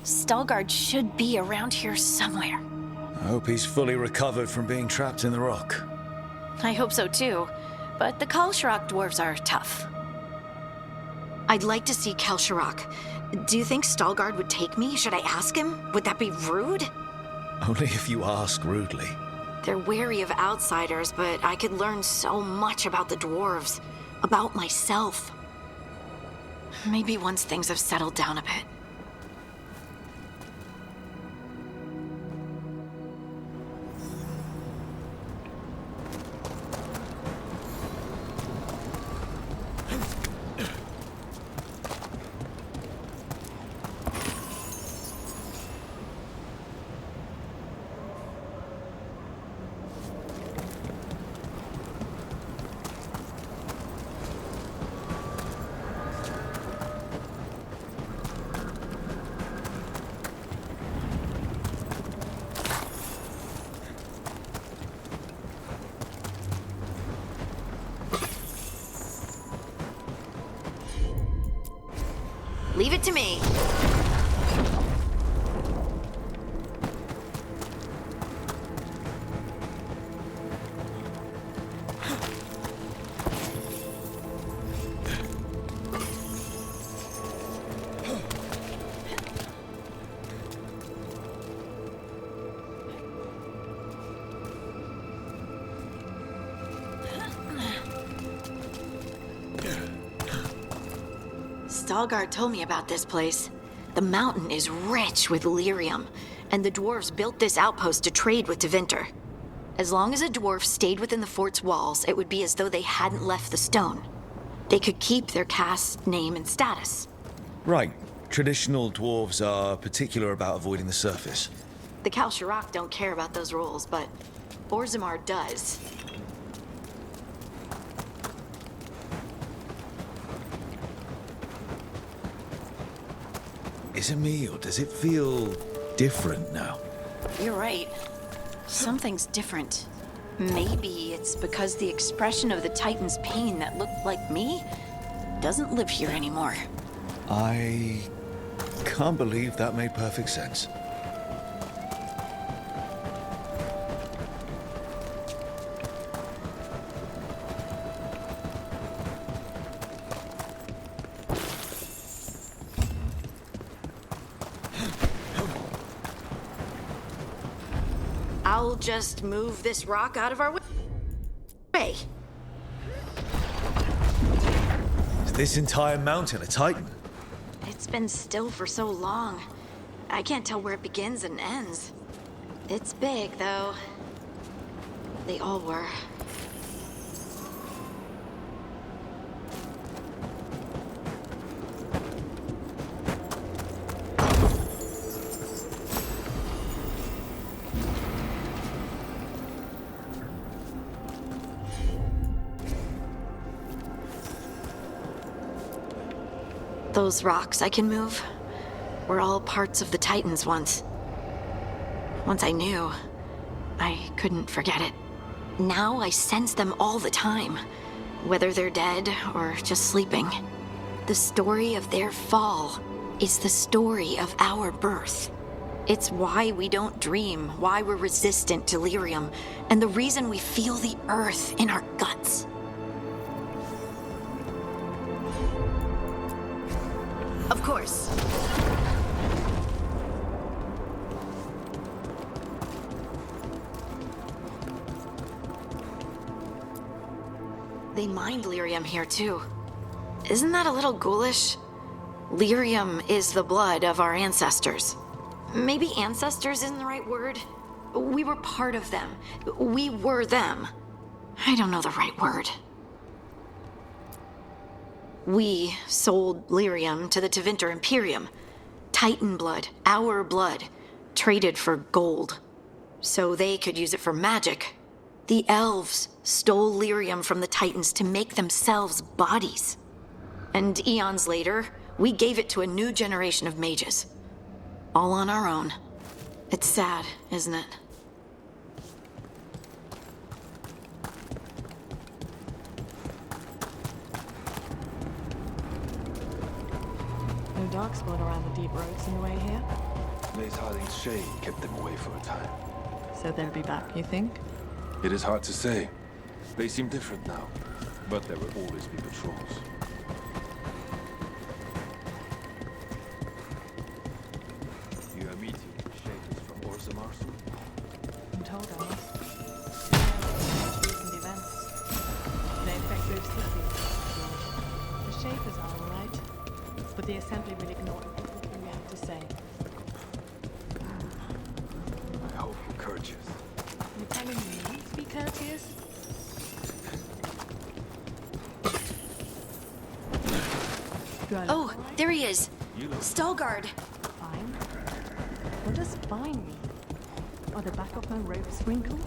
Veilguard should be around here somewhere. I hope he's fully recovered from being trapped in the rock. I hope so too, but the Kalsharak dwarves are tough. I'd like to see Kalsharak. Do you think Veilguard would take me? Should I ask him? Would that be rude? Only if you ask rudely. They're wary of outsiders, but I could learn so much about the dwarves. About myself. Maybe once things have settled down a bit. Leave it to me. Veilguard told me about this place. The mountain is rich with lyrium, and the dwarves built this outpost to trade with Tevinter. As long as a dwarf stayed within the fort's walls, it would be as though they hadn't left the stone. They could keep their caste, name, and status. Right. Traditional dwarves are particular about avoiding the surface. The Kalsharak don't care about those rules, but Orzammar does. Is it me, or does it feel different now? You're right. Something's different. Maybe it's because the expression of the Titan's pain that looked like me doesn't live here anymore. I can't believe that made perfect sense. I'll just move this rock out of our way. Is this entire mountain a Titan? It's been still for so long. I can't tell where it begins and ends. It's big, though. They all were. Those rocks I can move were all parts of the Titans once. Once I knew, I couldn't forget it. Now I sense them all the time, whether they're dead or just sleeping. The story of their fall is the story of our birth. It's why we don't dream, why we're resistant to lyrium, and the reason we feel the earth in our guts. Of course. They mined lyrium here too. Isn't that a little ghoulish? Lyrium is the blood of our ancestors. Maybe ancestors isn't the right word. We were part of them. We were them. I don't know the right word. We sold lyrium to the Tevinter Imperium. Titan blood, our blood, traded for gold. So they could use it for magic. The elves stole lyrium from the Titans to make themselves bodies. And eons later, we gave it to a new generation of mages. All on our own. It's sad, isn't it? No dark spot around the deep roads in the way here. Mace Harding's shade kept them away for a time. So they'll be back, you think? It is hard to say. They seem different now, but there will always be patrols. You are meeting shaders from Orsum Arsenal? I'm told I must. Recent events. They affect both cities. The Shakers are all right, but the Assembly will ignore everything we have to say. I hope you're courteous. You're telling me to be courteous? Do I look Oh, all right? there he is. Stalguard. Fine. What does fine mean? Are the back of my robes wrinkled?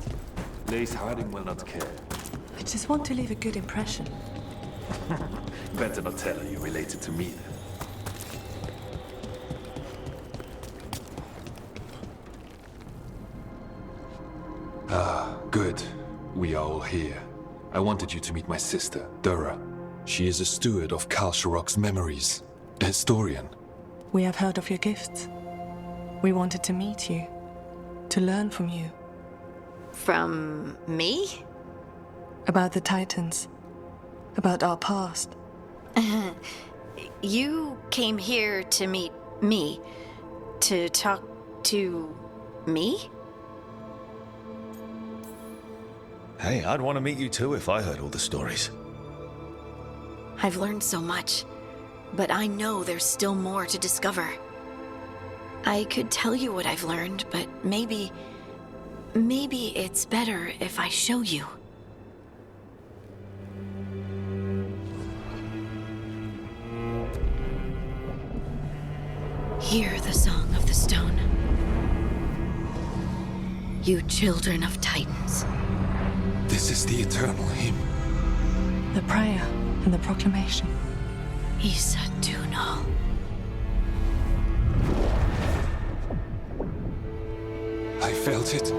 Mace Harding will not care. I just want to leave a good impression. Better not tell her you related to me then. Good. We are all here. I wanted you to meet my sister, Dura. She is a steward of Karl Sharrock's memories. A historian. We have heard of your gifts. We wanted to meet you, to learn from you From me? about the Titans, about our past. You came here to meet me. To talk to me? Hey, I'd want to meet you too if I heard all the stories. I've learned so much, but I know there's still more to discover. I could tell you what I've learned, but maybe it's better if I show you. Hear the song of the stone. You children of Titans. This is the eternal hymn. The prayer and the proclamation. Isa Dunal. I felt it.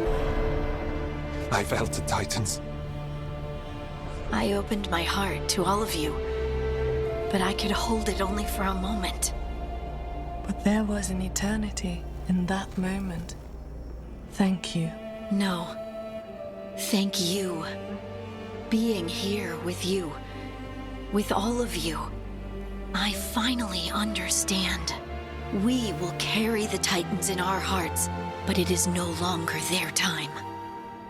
I felt the Titans. I opened my heart to all of you, but I could hold it only for a moment. But there was an eternity in that moment. Thank you. No. Thank you. Being here with you, with all of you, I finally understand. We will carry the Titans in our hearts, but it is no longer their time.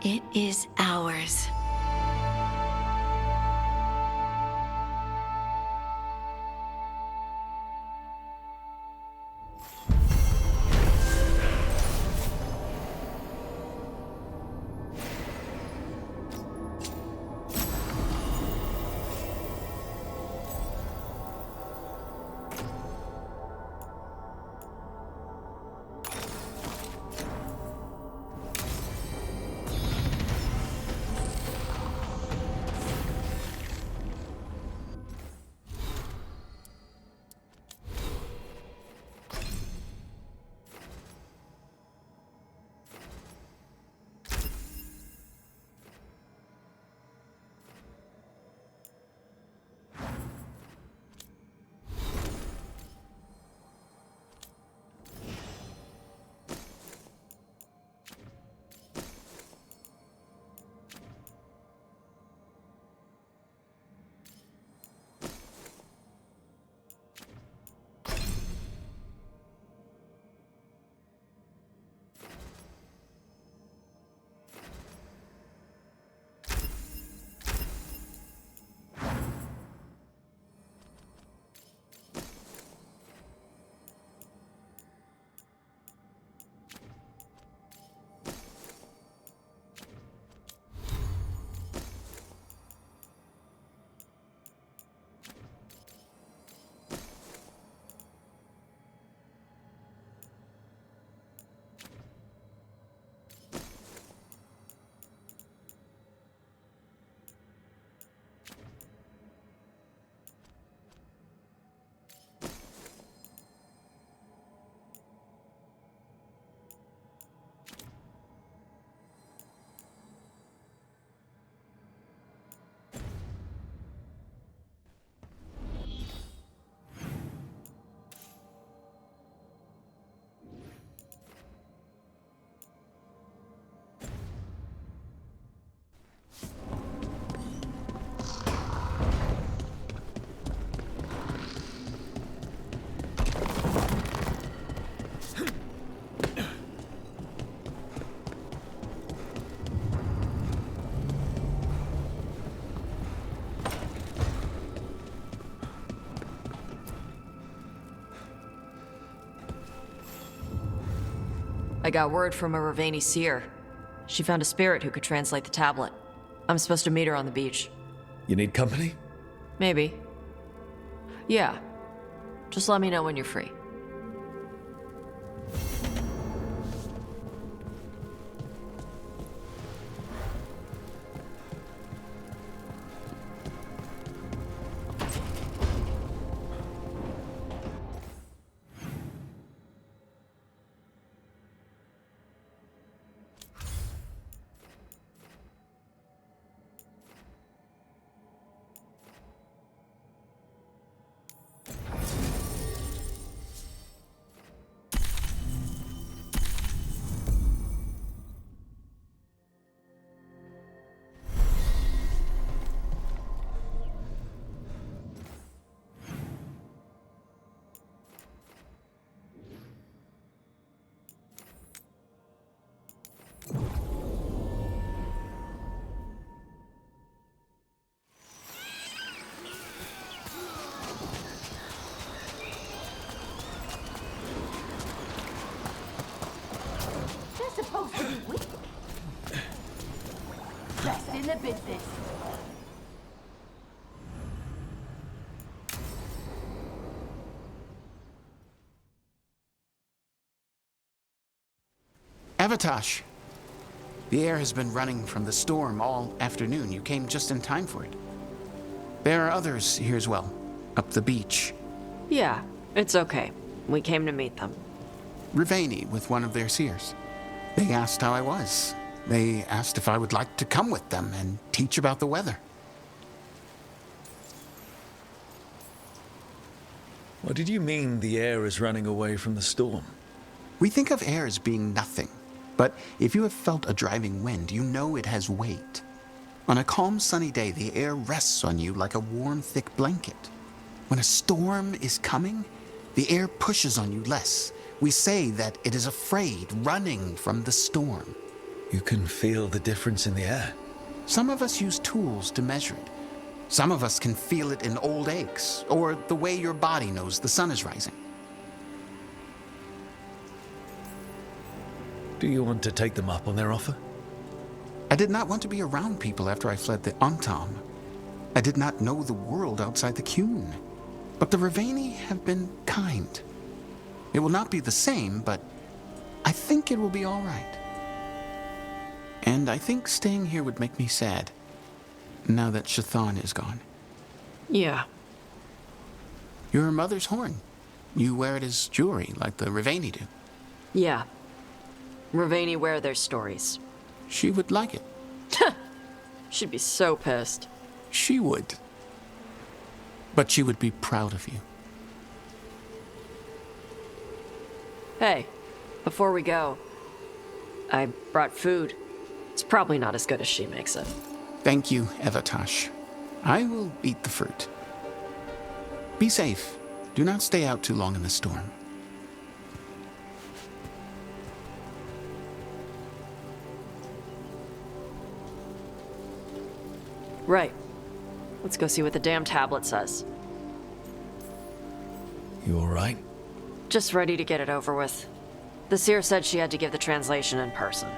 It is ours. I got word from a Ravani seer. She found a spirit who could translate the tablet. I'm supposed to meet her on the beach. You need company? Maybe. Yeah. Just let me know when you're free. Best in the business. Avatosh. The air has been running from the storm all afternoon. You came just in time for it. There are others here as well, up the beach. Yeah, it's okay. We came to meet them. Ravani with one of their seers. They asked how I was. They asked if I would like to come with them and teach about the weather. What did you mean the air is running away from the storm? We think of air as being nothing, but if you have felt a driving wind, you know it has weight. On a calm, sunny day, the air rests on you like a warm, thick blanket. When a storm is coming, the air pushes on you less. We say that it is afraid, running from the storm. You can feel the difference in the air. Some of us use tools to measure it. Some of us can feel it in old aches, or the way your body knows the sun is rising. Do you want to take them up on their offer? I did not want to be around people after I fled the Antam. I did not know the world outside the Qun. But the Ravani have been kind. It will not be the same, but I think it will be all right. And I think staying here would make me sad, now that Shathan is gone. Yeah. Your mother's horn. You wear it as jewelry, like the Ravani do. Yeah. Ravani wear their stories. She would like it. She'd be so pissed. She would. But she would be proud of you. Hey, before we go, I brought food. It's probably not as good as she makes it. Thank you, Avatosh. I will eat the fruit. Be safe. Do not stay out too long in the storm. Right. Let's go see what the damn tablet says. You all right? Just ready to get it over with. The seer said she had to give the translation in person.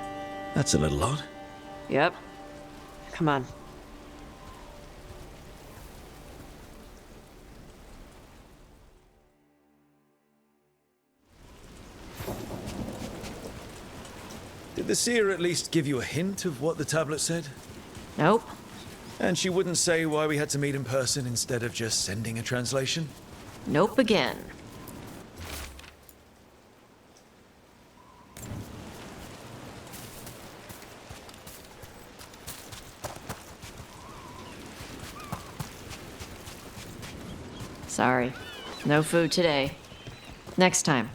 That's a little odd. Yep. Come on. Did the seer at least give you a hint of what the tablet said? Nope. And she wouldn't say why we had to meet in person instead of just sending a translation? Nope again. Sorry. No food today. Next time.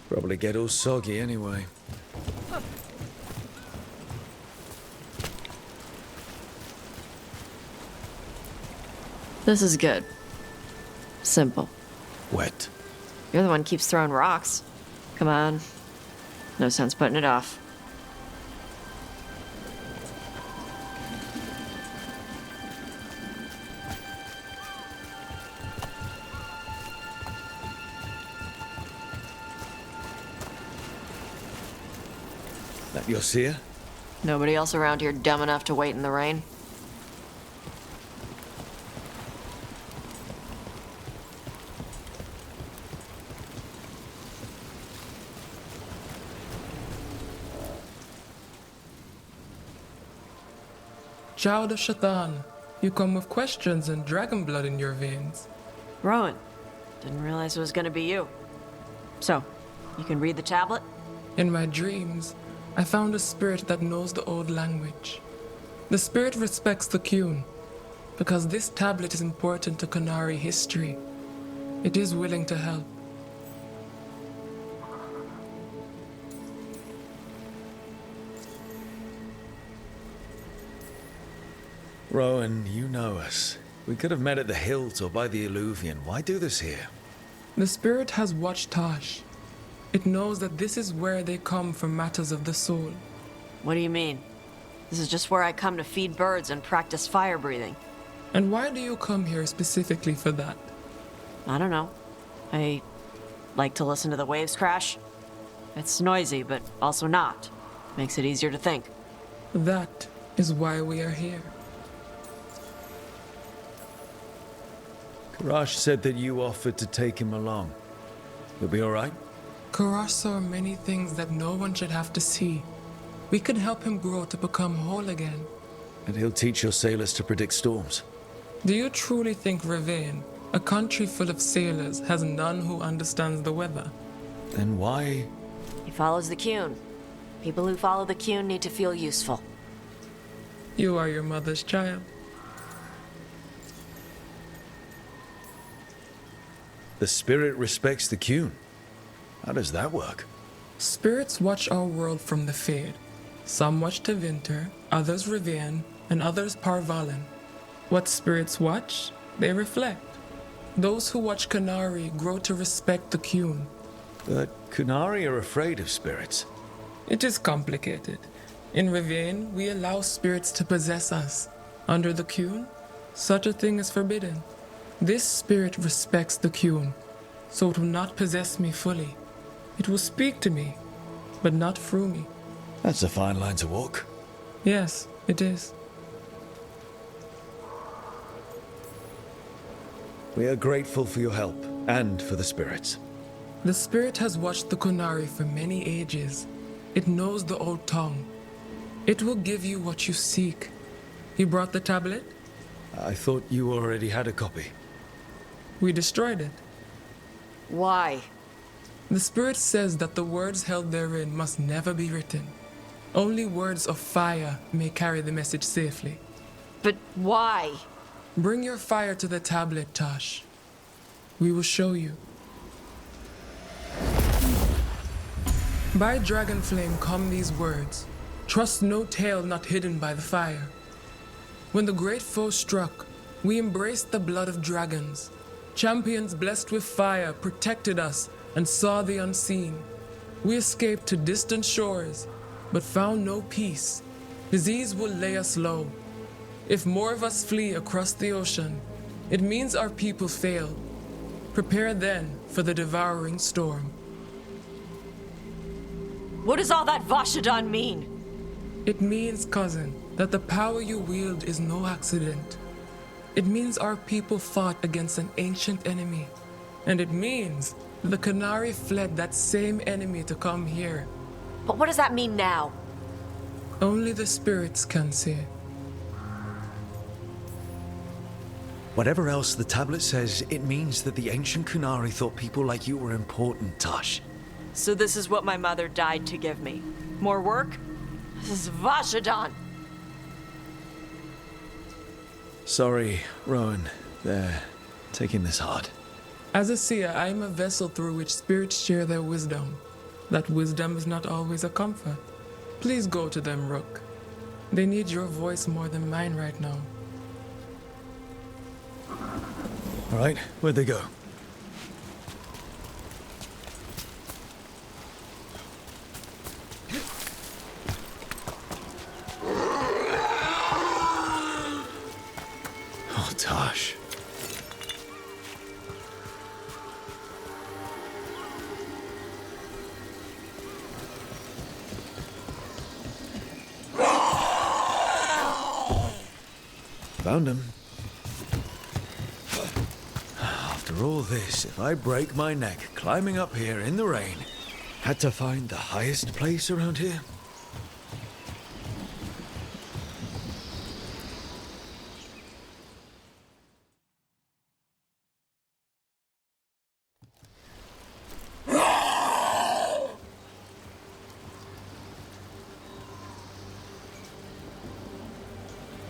Probably get all soggy anyway. This is good. Simple. Wet. You're the one who keeps throwing rocks. Come on. No sense putting it off. That your seer? Nobody else around here dumb enough to wait in the rain? Child of Shaitan, you come with questions and dragon blood in your veins. Rowan, didn't realize it was gonna be you. So, you can read the tablet? In my dreams, I found a spirit that knows the old language. The spirit respects the Qun, because this tablet is important to Qunari history. It is willing to help. Rowan, you know us. We could have met at the hilt or by the Alluvian. Why do this here? The spirit has watched Tosh. It knows that this is where they come for matters of the soul. What do you mean? This is just where I come to feed birds and practice fire breathing. And why do you come here specifically for that? I don't know. I like to listen to the waves crash. It's noisy, but also not. Makes it easier to think. That is why we are here. Karash said that you offered to take him along. You'll be all right? Karash saw many things that no one should have to see. We could help him grow to become whole again. And he'll teach your sailors to predict storms. Do you truly think Revain, a country full of sailors, has none who understands the weather? Then why? He follows the Qun. People who follow the Qun need to feel useful. You are your mother's child. The spirit respects the Qun. How does that work? Spirits watch our world from the Fade. Some watch Tevinter, others Revain, and others Parvalan. What spirits watch, they reflect. Those who watch Qunari grow to respect the Qun. But Qunari are afraid of spirits. It is complicated. In Revain, we allow spirits to possess us. Under the Qun, such a thing is forbidden. This spirit respects the Qun, so it will not possess me fully. It will speak to me, but not through me. That's a fine line to walk. Yes, it is. We are grateful for your help, and for the spirits. The spirit has watched the Qunari for many ages. It knows the old tongue. It will give you what you seek. You brought the tablet? I thought you already had a copy. We destroyed it. Why? The spirit says that the words held therein must never be written. Only words of fire may carry the message safely. But why? Bring your fire to the tablet, Tosh. We will show you. By dragon flame come these words. Trust no tale not hidden by the fire. When the great foe struck, we embraced the blood of dragons. Champions blessed with fire protected us and saw the unseen. We escaped to distant shores, but found no peace. Disease will lay us low. If more of us flee across the ocean, it means our people failed. Prepare then for the devouring storm. What does all that Vashadan mean? It means, cousin, that the power you wield is no accident. It means our people fought against an ancient enemy. And it means the Qunari fled that same enemy to come here. But what does that mean now? Only the spirits can say. Whatever else the tablet says, it means that the ancient Qunari thought people like you were important, Tosh. So this is what my mother died to give me. More work? This is Vashadan. Sorry, Rowan. They're taking this hard. As a seer, I am a vessel through which spirits share their wisdom. That wisdom is not always a comfort. Please go to them, Rook. They need your voice more than mine right now. All right, where'd they go? Oh, Tosh. Found him. After all this, if I break my neck climbing up here in the rain, had to find the highest place around here?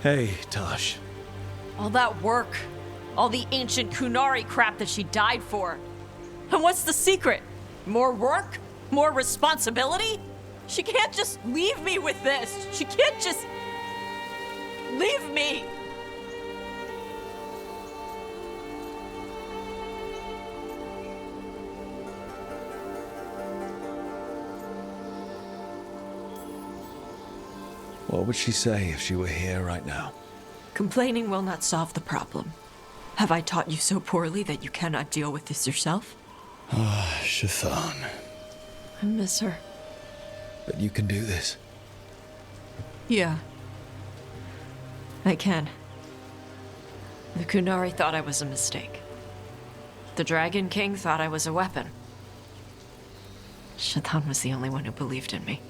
Hey, Tosh. All that work, all the ancient Kunari crap that she died for. And what's the secret? More work? More responsibility? She can't just leave me with this. She can't just leave me. What would she say if she were here right now? Complaining will not solve the problem. Have I taught you so poorly that you cannot deal with this yourself? Ah, Shathan. I miss her. But you can do this. Yeah. I can. The Kunari thought I was a mistake. The Dragon King thought I was a weapon. Shathan was the only one who believed in me.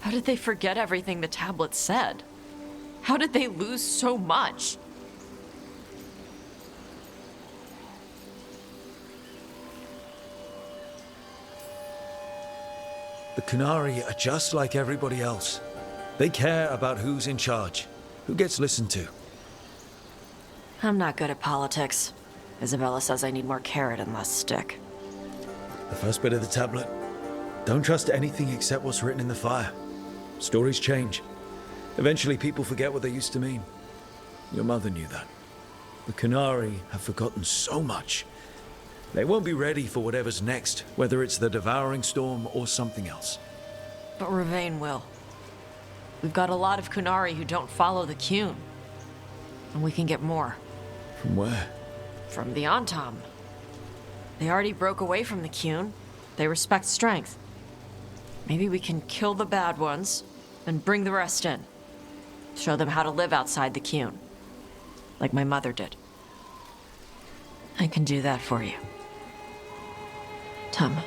How did they forget everything the tablet said? How did they lose so much? The Kunari are just like everybody else. They care about who's in charge, who gets listened to. I'm not good at politics. Isabella says I need more carrot and less stick. The first bit of the tablet. Don't trust anything except what's written in the fire. Stories change. Eventually people forget what they used to mean. Your mother knew that. The Kunari have forgotten so much. They won't be ready for whatever's next, whether it's the devouring storm or something else. But Ravain will. We've got a lot of Kunari who don't follow the Qun. And we can get more. From where? From the Antam. They already broke away from the Qun. They respect strength. Maybe we can kill the bad ones, and bring the rest in. Show them how to live outside the Qun. Like my mother did. I can do that for you. Tom.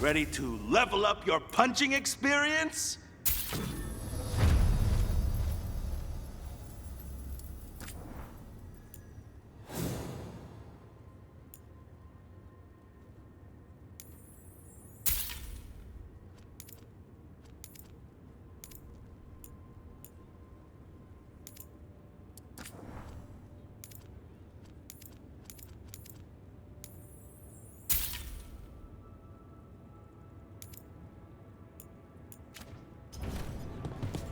Ready to level up your punching experience?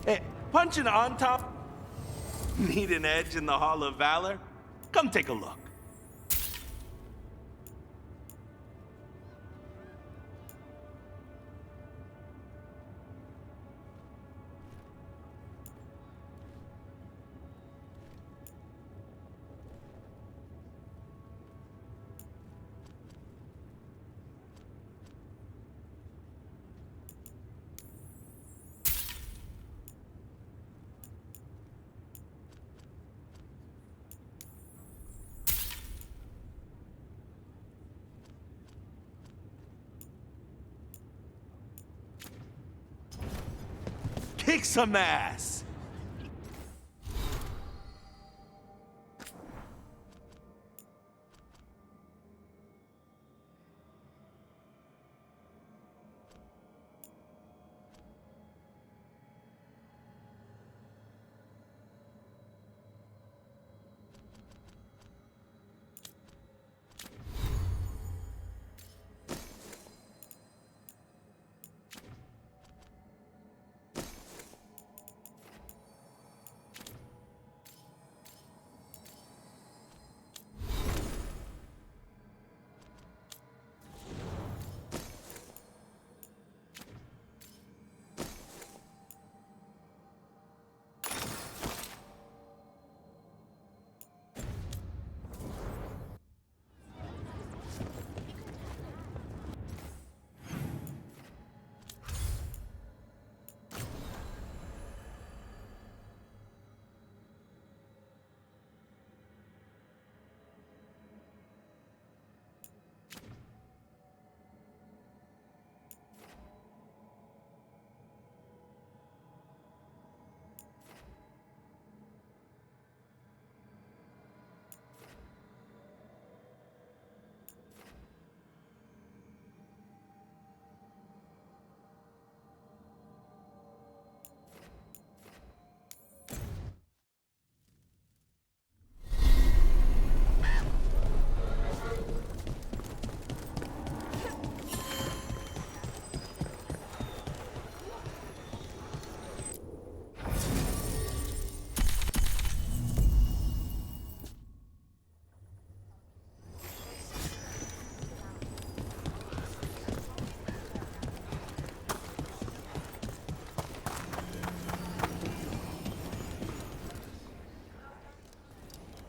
Hey, punching on top? Need an edge in the Hall of Valor? Come take a look. Kick some ass!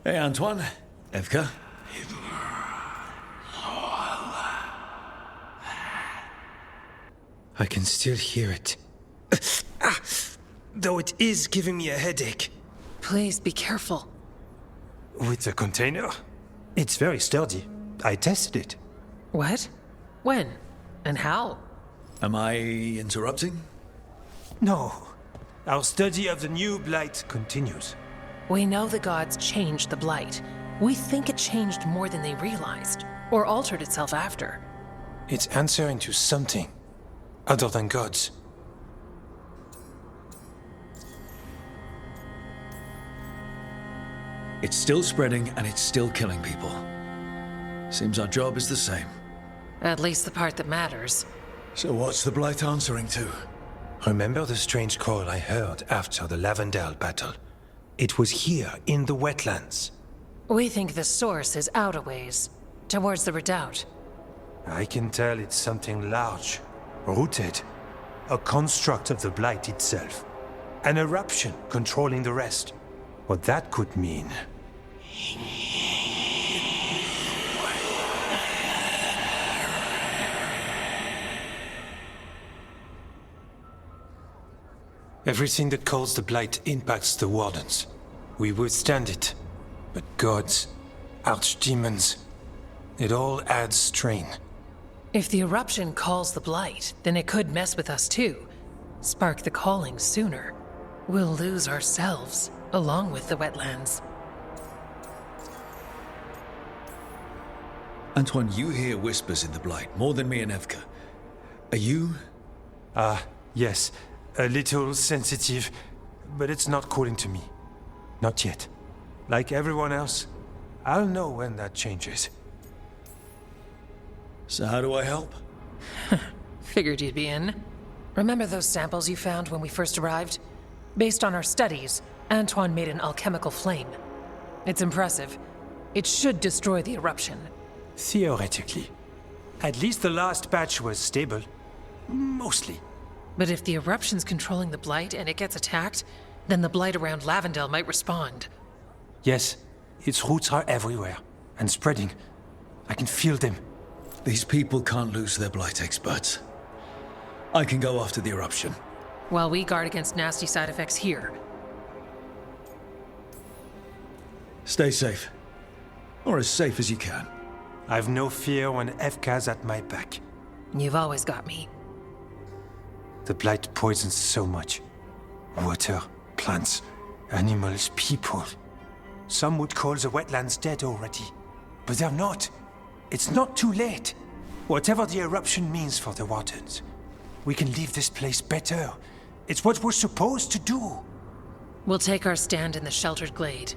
Hey, Antoine. Evka. I can still hear it. Though it is giving me a headache. Please be careful. With the container? It's very sturdy. I tested it. What? When? And how? Am I interrupting? No. Our study of the new blight continues. We know the gods changed the blight. We think it changed more than they realized, or altered itself after. It's answering to something other than gods. It's still spreading and it's still killing people. Seems our job is the same. At least the part that matters. So what's the blight answering to? Remember the strange call I heard after the Lavendale battle? It was here, in the wetlands. We think the source is out a ways, towards the redoubt. I can tell it's something large, rooted. A construct of the blight itself. An eruption controlling the rest. What that could mean. Everything that calls the blight impacts the wardens. We withstand it. But gods, archdemons, it all adds strain. If the eruption calls the blight, then it could mess with us too. Spark the calling sooner. We'll lose ourselves, along with the wetlands. Antoine, you hear whispers in the blight, more than me and Evka. Are you? Yes. A little sensitive, but it's not calling to me. Not yet. Like everyone else, I'll know when that changes. So how do I help? Figured you'd be in. Remember those samples you found when we first arrived? Based on our studies, Antoine made an alchemical flame. It's impressive. It should destroy the eruption. Theoretically. At least the last batch was stable. Mostly. But if the eruption's controlling the blight and it gets attacked, then the blight around Lavendel might respond. Yes, its roots are everywhere, and spreading. I can feel them. These people can't lose their blight experts. I can go after the eruption. While we guard against nasty side effects here. Stay safe. Or as safe as you can. I've no fear when Evka's at my back. You've always got me. The blight poisons so much. Water, plants, animals, people. Some would call the wetlands dead already. But they're not. It's not too late. Whatever the eruption means for the wardens, we can leave this place better. It's what we're supposed to do. We'll take our stand in the sheltered glade.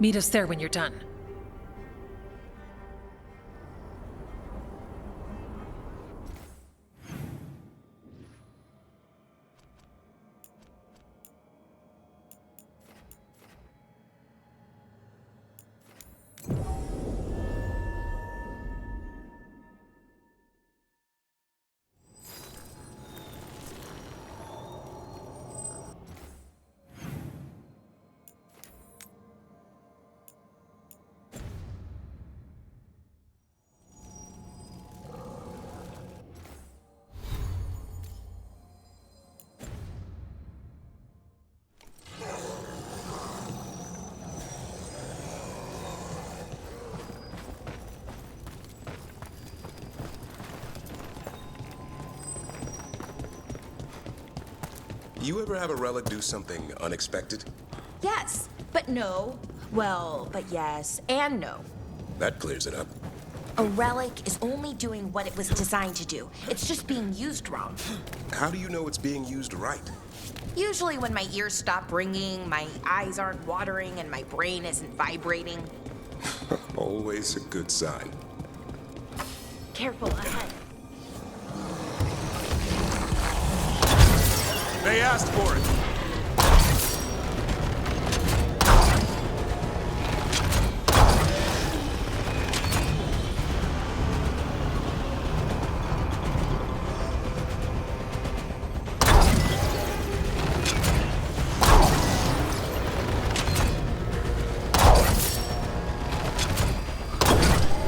Meet us there when you're done. You ever have a relic do something unexpected? Yes, but no. Well, but yes, and no. That clears it up. A relic is only doing what it was designed to do. It's just being used wrong. How do you know it's being used right? Usually when my ears stop ringing, my eyes aren't watering, and my brain isn't vibrating. Always a good sign. Careful ahead. They asked for it.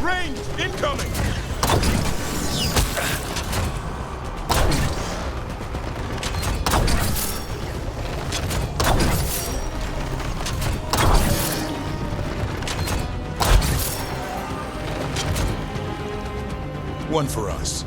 Range incoming! One for us.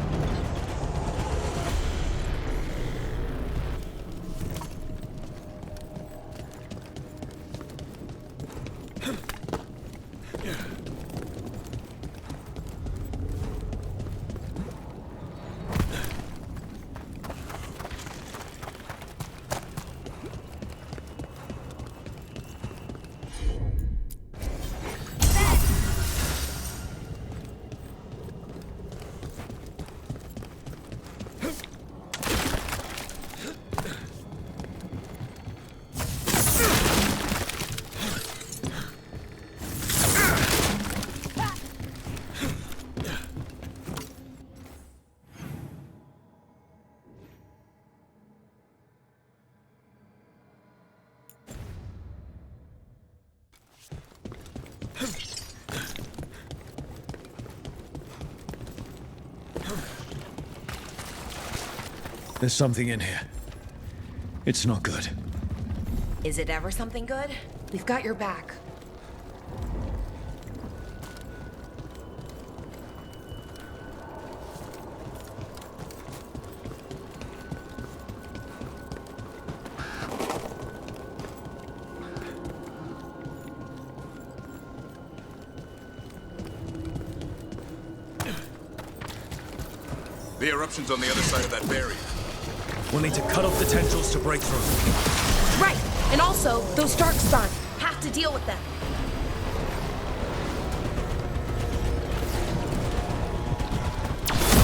There's something in here. It's not good. Is it ever something good? We've got your back. The eruption's on the other side of that barrier. We'll need to cut off the tendrils to break through. Right, and also, those darkspawn. Have to deal with them.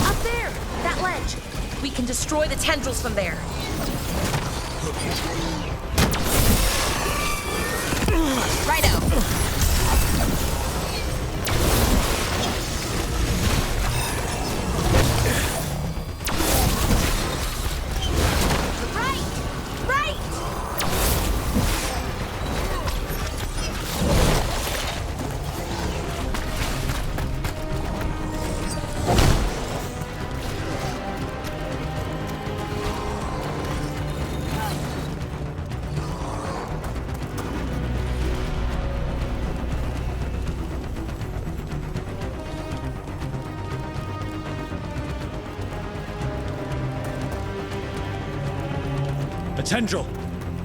Up there! That ledge! We can destroy the tendrils from there. Righto! A tendril!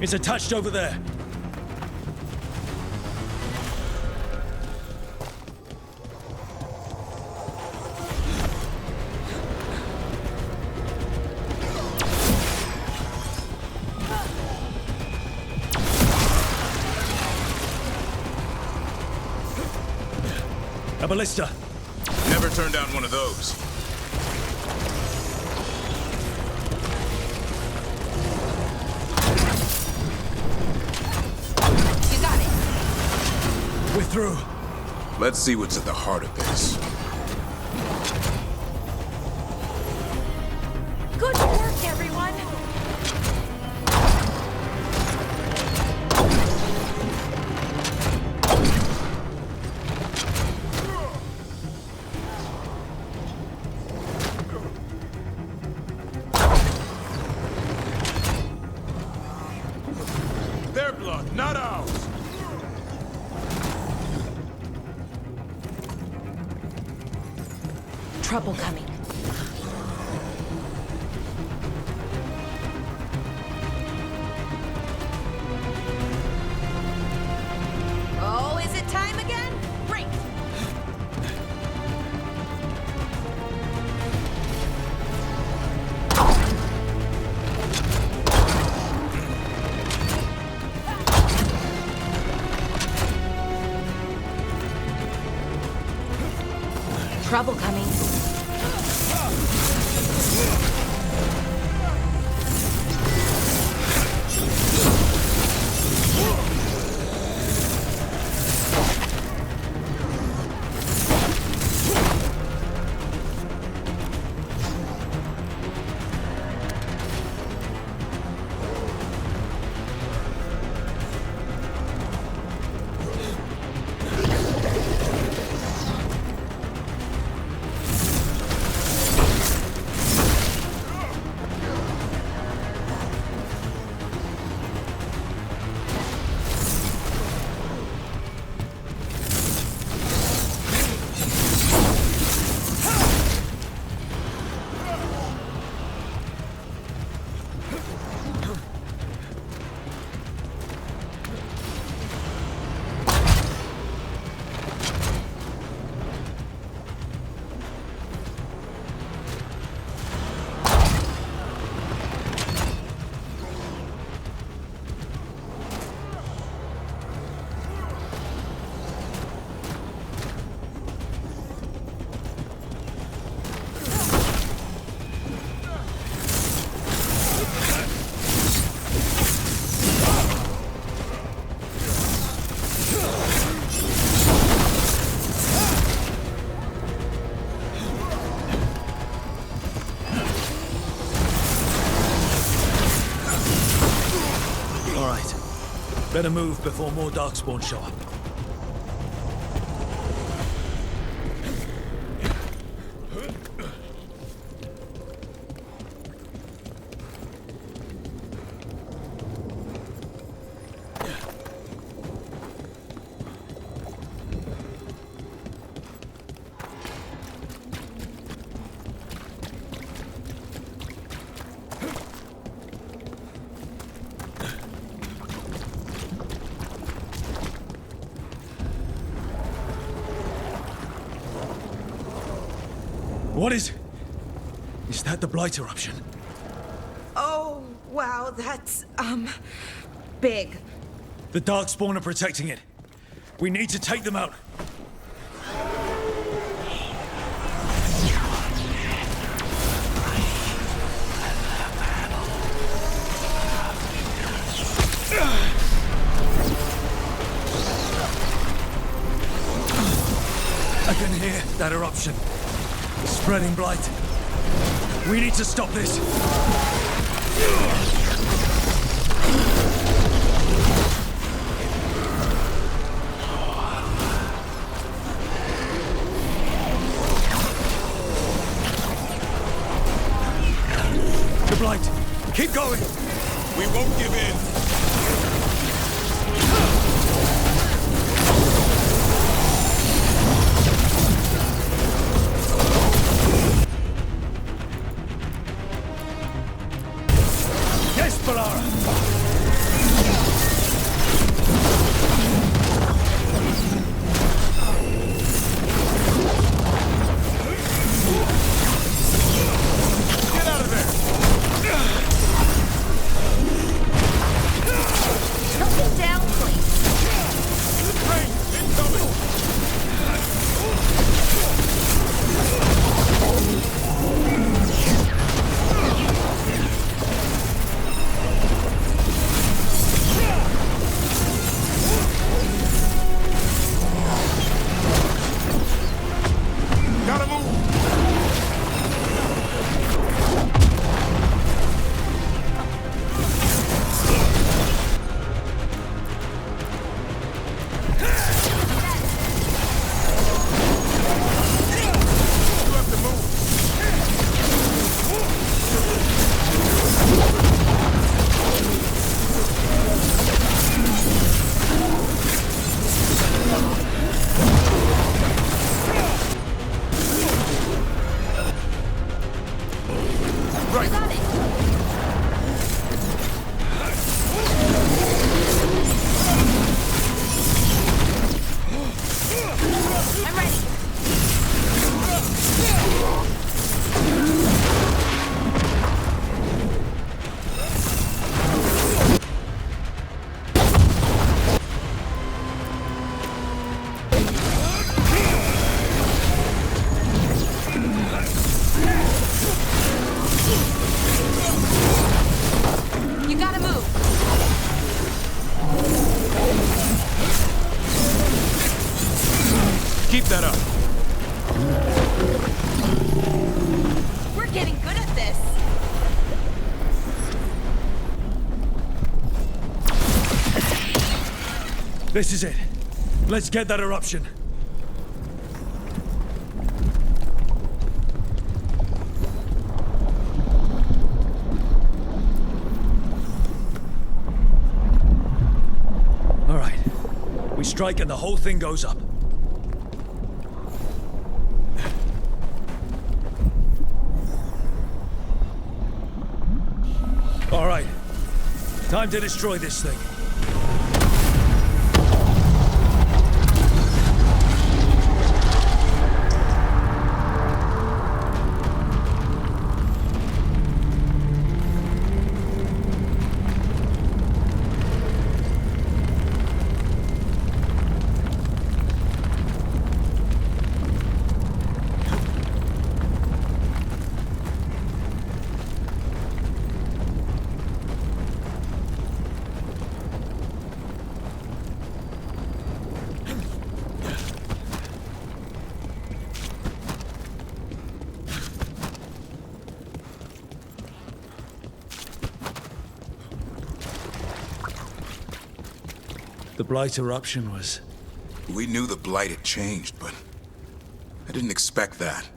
It's attached over there. A ballista. Never turned down one of those. We're through. Let's see what's at the heart of this. Good work, everyone! Their blood, not ours! Trouble coming. Oh, is it time again? Great! Trouble coming. Better move before more darkspawn show up. What is... Is that the Blight eruption? Oh, wow, that's, big. The Darkspawn are protecting it. We need to take them out. I can hear that eruption. Spreading blight. We need to stop this. The blight. Keep going. We won't give in. Keep that up. We're getting good at this. This is it. Let's get that eruption. All right. We strike and the whole thing goes up. All right. Time to destroy this thing. The Blight eruption was... We knew the Blight had changed, but I didn't expect that.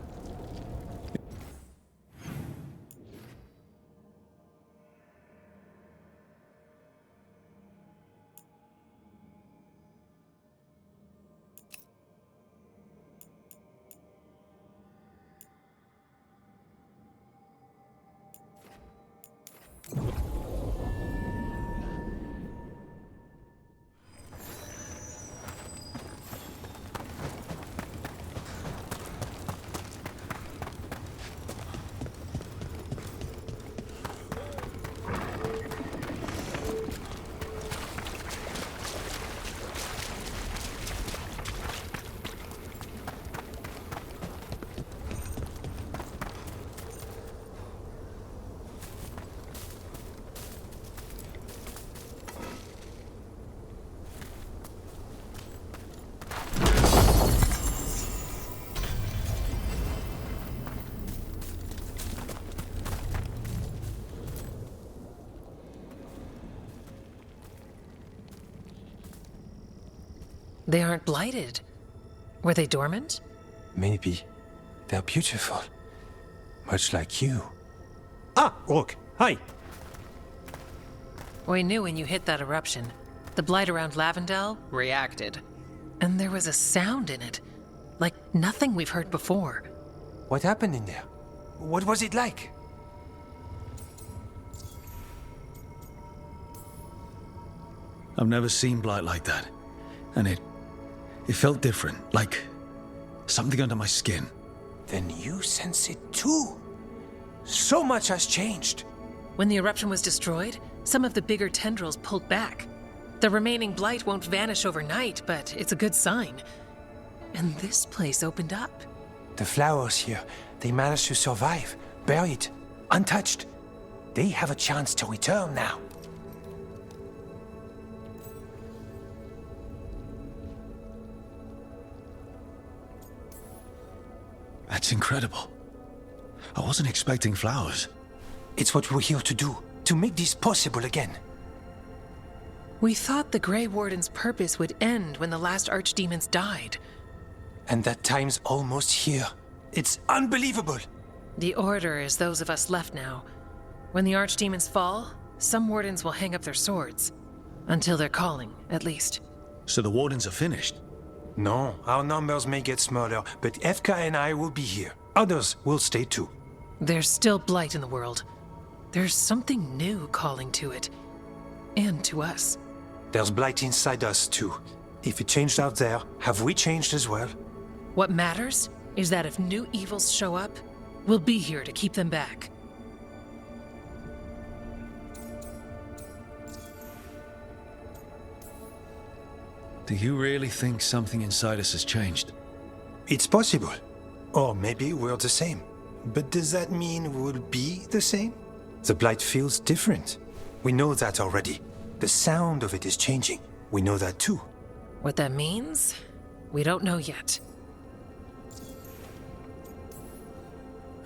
They aren't blighted. Were they dormant? Maybe. They're beautiful. Much like you. Ah, Rook, hi! We knew when you hit that eruption. The blight around Lavendel reacted. And there was a sound in it. Like nothing we've heard before. What happened in there? What was it like? I've never seen blight like that. And it felt different, like something under my skin. Then you sense it too. So much has changed. When the eruption was destroyed, some of the bigger tendrils pulled back. The remaining blight won't vanish overnight, but it's a good sign. And this place opened up. The flowers here, they managed to survive, buried, untouched. They have a chance to return now. That's incredible. I wasn't expecting flowers. It's what we're here to do, to make this possible again. We thought the Grey Warden's purpose would end when the last archdemons died. And that time's almost here. It's unbelievable. The Order is those of us left now. When the archdemons fall, some wardens will hang up their swords. Until their calling, at least. So the wardens are finished? No, our numbers may get smaller, but Efka and I will be here. Others will stay too. There's still blight in the world. There's something new calling to it. And to us. There's blight inside us too. If it changed out there, have we changed as well? What matters is that if new evils show up, we'll be here to keep them back. Do you really think something inside us has changed? It's possible. Or maybe we're the same. But does that mean we'll be the same? The blight feels different. We know that already. The sound of it is changing. We know that too. What that means, we don't know yet.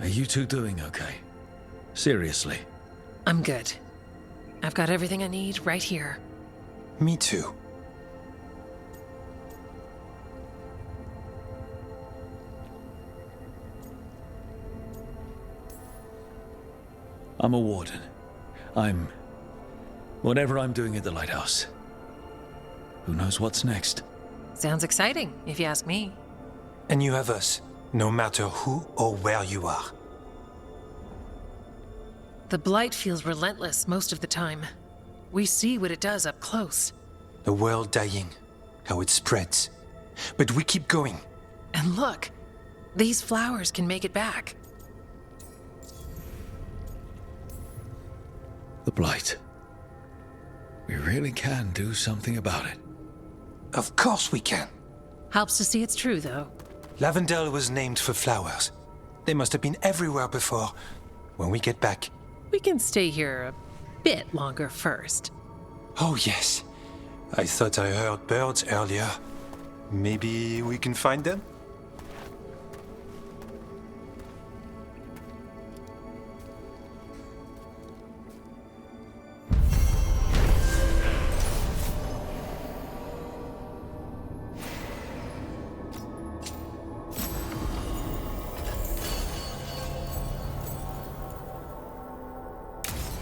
Are you two doing okay? Seriously? I'm good. I've got everything I need right here. Me too. I'm a warden. Whatever I'm doing at the lighthouse. Who knows what's next? Sounds exciting, if you ask me. And you have us, no matter who or where you are. The blight feels relentless most of the time. We see what it does up close. The world dying, how it spreads. But we keep going. And look, these flowers can make it back. The blight. We really can do something about it. Of course we can. Helps to see it's true, though. Lavendel was named for flowers. They must have been everywhere before. When we get back... We can stay here a bit longer first. Oh, yes. I thought I heard birds earlier. Maybe we can find them?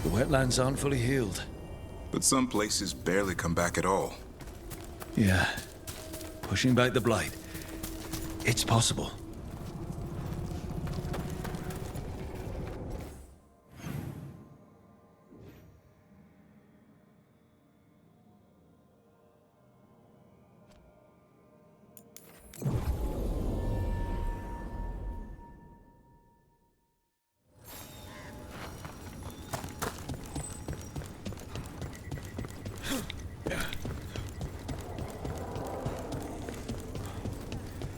The wetlands aren't fully healed. But some places barely come back at all. Yeah. Pushing back the blight. It's possible.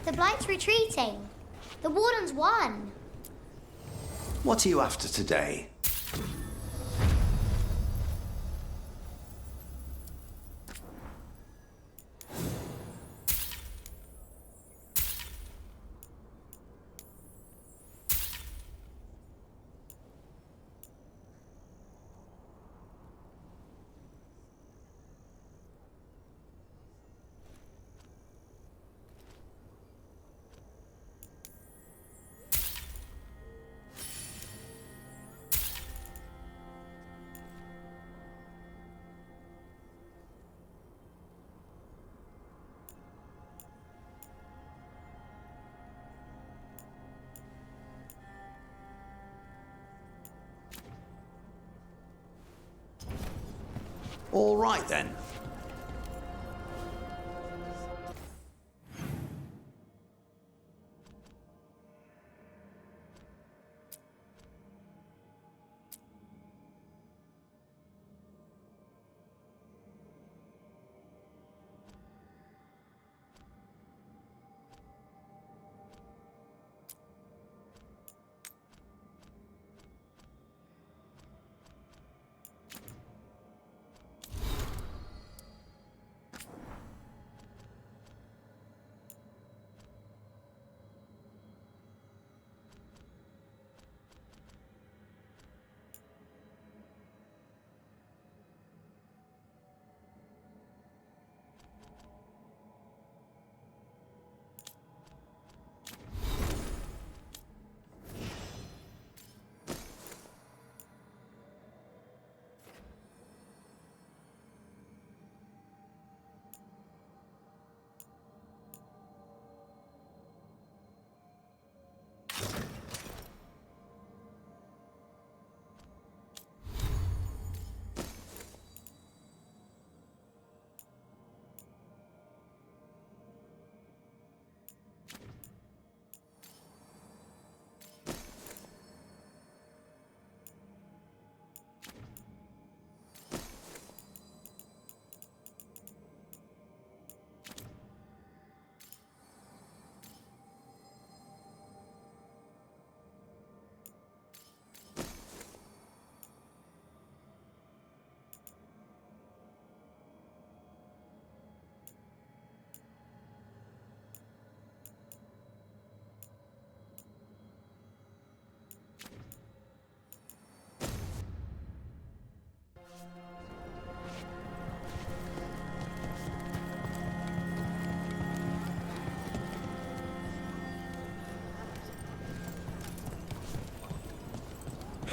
The Blight's retreating. The Warden's won. What are you after today? All right then.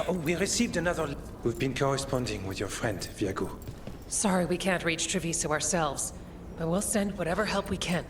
Oh, we received another... We've been corresponding with your friend, Viago. Sorry we can't reach Treviso ourselves, but we'll send whatever help we can.